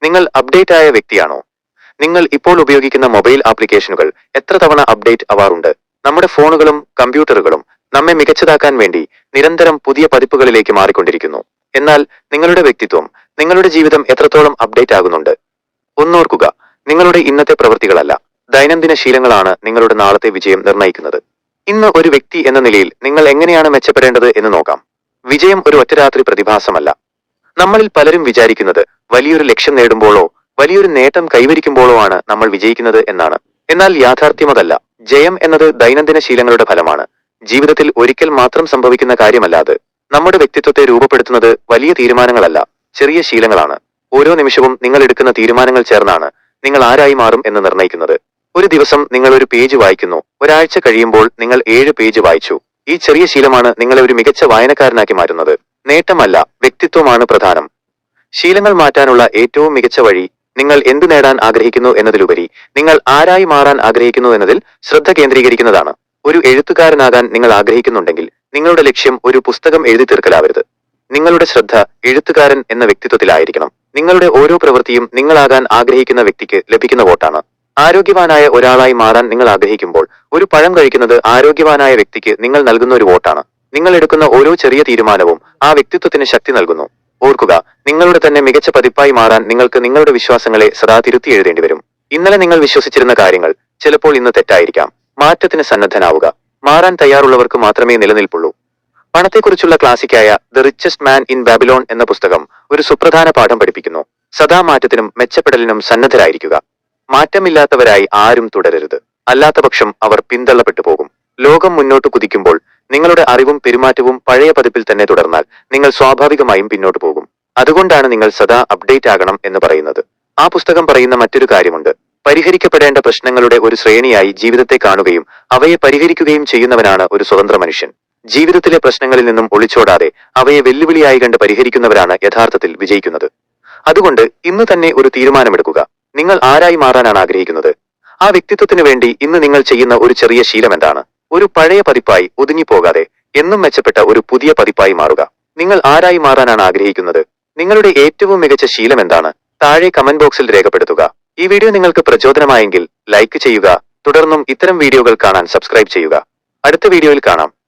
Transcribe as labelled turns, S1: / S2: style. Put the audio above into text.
S1: നിങ്ങൾ അപ്ഡേറ്റ് ആയ വ്യക്തിയാണോ? നിങ്ങൾ ഇപ്പോൾ ഉപയോഗിക്കുന്ന മൊബൈൽ ആപ്ലിക്കേഷനുകൾ എത്ര തവണ അപ്ഡേറ്റ് ആവാറുണ്ട്? നമ്മുടെ ഫോണുകളും കമ്പ്യൂട്ടറുകളും നമ്മെ മികച്ചതാക്കാൻ വേണ്ടി നിരന്തരം പുതിയ പതിപ്പുകളിലേക്ക് മാറിക്കൊണ്ടിരിക്കുന്നു. എന്നാൽ നിങ്ങളുടെ വ്യക്തിത്വം, നിങ്ങളുടെ ജീവിതം എത്രത്തോളം അപ്ഡേറ്റ് ആകുന്നുണ്ട്? ഒന്നോർക്കുക, നിങ്ങളുടെ ഇന്നത്തെ പ്രവൃത്തികളല്ല, ദൈനംദിന ശീലങ്ങളാണ് നിങ്ങളുടെ നാളത്തെ വിജയം നിർണ്ണയിക്കുന്നത്. ഇന്ന് ഒരു വ്യക്തി എന്ന നിലയിൽ നിങ്ങൾ എങ്ങനെയാണ് മെച്ചപ്പെടേണ്ടത് എന്ന് നോക്കാം. വിജയം ഒരു ഒറ്റരാത്രി പ്രതിഭാസമല്ല. നമ്മളിൽ പലരും വിചാരിക്കുന്നത് വലിയൊരു ലക്ഷ്യം നേടുമ്പോഴോ വലിയൊരു നേട്ടം കൈവരിക്കുമ്പോഴോ ആണ് നമ്മൾ വിജയിക്കുന്നത് എന്നാണ്. എന്നാൽ യാഥാർത്ഥ്യമതല്ല. ജയം എന്നത് ദൈനംദിന ശീലങ്ങളുടെ ഫലമാണ്. ജീവിതത്തിൽ ഒരിക്കൽ മാത്രം സംഭവിക്കുന്ന കാര്യമല്ല അത്. നമ്മുടെ വ്യക്തിത്വത്തെ രൂപപ്പെടുത്തുന്നത് വലിയ തീരുമാനങ്ങളല്ല, ചെറിയ ശീലങ്ങളാണ്. ഓരോ നിമിഷവും നിങ്ങൾ എടുക്കുന്ന തീരുമാനങ്ങൾ ചേർന്നാണ് നിങ്ങൾ ആരായി മാറും എന്ന് നിർണ്ണയിക്കുന്നത്. ഒരു ദിവസം നിങ്ങൾ ഒരു പേജ് വായിക്കുന്നു, ഒരാഴ്ച കഴിയുമ്പോൾ നിങ്ങൾ 7 പേജ് വായിച്ചു. ഈ ചെറിയ ശീലമാണ് നിങ്ങളെ ഒരു മികച്ച വായനക്കാരനാക്കി മാറ്റുന്നത്. നേട്ടമല്ല, വ്യക്തിത്വമാണ് പ്രധാനം. ശീലങ്ങൾ മാറ്റാനുള്ള ഏറ്റവും മികച്ച വഴി നിങ്ങൾ എന്ത് നേടാൻ ആഗ്രഹിക്കുന്നു എന്നതിലുപരി നിങ്ങൾ ആരായി മാറാൻ ആഗ്രഹിക്കുന്നു എന്നതിൽ ശ്രദ്ധ കേന്ദ്രീകരിക്കുന്നതാണ്. ഒരു എഴുത്തുകാരനാകാൻ നിങ്ങൾ ആഗ്രഹിക്കുന്നുണ്ടെങ്കിൽ നിങ്ങളുടെ ലക്ഷ്യം ഒരു പുസ്തകം എഴുതി തീർക്കലാവരുത്. നിങ്ങളുടെ ശ്രദ്ധ എഴുത്തുകാരൻ എന്ന വ്യക്തിത്വത്തിലായിരിക്കണം. നിങ്ങളുടെ ഓരോ പ്രവൃത്തിയും നിങ്ങളാകാൻ ആഗ്രഹിക്കുന്ന വ്യക്തിക്ക് ലഭിക്കുന്ന വോട്ടാണ്. ആരോഗ്യവാനായ ഒരാളായി മാറാൻ നിങ്ങൾ ആഗ്രഹിക്കുമ്പോൾ ഒരു പഴം കഴിക്കുന്നത് ആരോഗ്യവാനായ വ്യക്തിക്ക് നിങ്ങൾ നൽകുന്ന ഒരു വോട്ടാണ്. നിങ്ങൾ എടുക്കുന്ന ഓരോ ചെറിയ തീരുമാനവും ആ വ്യക്തിത്വത്തിന് ശക്തി നൽകുന്നു. ഓർക്കുക, നിങ്ങളുടെ തന്നെ മികച്ച പതിപ്പായി മാറാൻ നിങ്ങൾക്ക് നിങ്ങളുടെ വിശ്വാസങ്ങളെ സദാ തിരുത്തി എഴുതേണ്ടി വരും. ഇന്നലെ നിങ്ങൾ വിശ്വസിച്ചിരുന്ന കാര്യങ്ങൾ ചിലപ്പോൾ ഇന്ന് തെറ്റായിരിക്കാം. മാറ്റത്തിന് സന്നദ്ധനാവുക. മാറാൻ തയ്യാറുള്ളവർക്ക് മാത്രമേ നിലനിൽപ്പുള്ളൂ. പണത്തെക്കുറിച്ചുള്ള ക്ലാസിക്കായ the richest man in Babylon എന്ന പുസ്തകം ഒരു സുപ്രധാന പാഠം പഠിപ്പിക്കുന്നു. സദാ മാറ്റത്തിനും മെച്ചപ്പെടലിനും സന്നദ്ധരായിരിക്കുക. മാറ്റമില്ലാത്തവരായി ആരും തുടരരുത്. അല്ലാത്തപക്ഷം അവർ പിന്തള്ളപ്പെട്ടു പോകും. ലോകം മുന്നോട്ട് കുതിക്കുമ്പോൾ നിങ്ങളുടെ അറിവും പെരുമാറ്റവും പഴയ പതിപ്പിൽ തന്നെ തുടർന്നാൽ നിങ്ങൾ സ്വാഭാവികമായും പിന്നോട്ട് പോകും. അതുകൊണ്ടാണ് നിങ്ങൾ സദാ അപ്ഡേറ്റ് ആകണം എന്ന് പറയുന്നത്. ആ പുസ്തകം പറയുന്ന മറ്റൊരു കാര്യമുണ്ട്. പരിഹരിക്കപ്പെടേണ്ട പ്രശ്നങ്ങളുടെ ഒരു ശ്രേണിയായി ജീവിതത്തെ കാണുകയും അവയെ പരിഹരിക്കുകയും ചെയ്യുന്നവനാണ് ഒരു സ്വതന്ത്ര മനുഷ്യൻ. ജീവിതത്തിലെ പ്രശ്നങ്ങളിൽ നിന്നും ഒളിച്ചോടാതെ അവയെ വെല്ലുവിളിയായി കണ്ട് പരിഹരിക്കുന്നവരാണ് യഥാർത്ഥത്തിൽ വിജയിക്കുന്നത്. അതുകൊണ്ട് ഇന്ന് തന്നെ ഒരു തീരുമാനമെടുക്കുക. നിങ്ങൾ ആരായി മാറാനാണ് ആഗ്രഹിക്കുന്നത്? ആ വ്യക്തിത്വത്തിന് വേണ്ടി ഇന്ന് നിങ്ങൾ ചെയ്യുന്ന ഒരു ചെറിയ ശീലം എന്താണ്? ഒരു പഴയ പതിപ്പായി ഒതുങ്ങിപ്പോകാതെ എന്നും മെച്ചപ്പെട്ട ഒരു പുതിയ പതിപ്പായി മാറുക. നിങ്ങൾ ആരായി മാറാനാണ് ആഗ്രഹിക്കുന്നത്? നിങ്ങളുടെ ഏറ്റവും മികച്ച ശീലം എന്താണ്? താഴെ കമന്റ് ബോക്സിൽ രേഖപ്പെടുത്തുക. ഈ വീഡിയോ നിങ്ങൾക്ക് പ്രചോദനമായെങ്കിൽ ലൈക്ക് ചെയ്യുക. തുടർന്നും ഇത്തരം വീഡിയോകൾ കാണാൻ സബ്സ്ക്രൈബ് ചെയ്യുക. അടുത്ത വീഡിയോയിൽ കാണാം.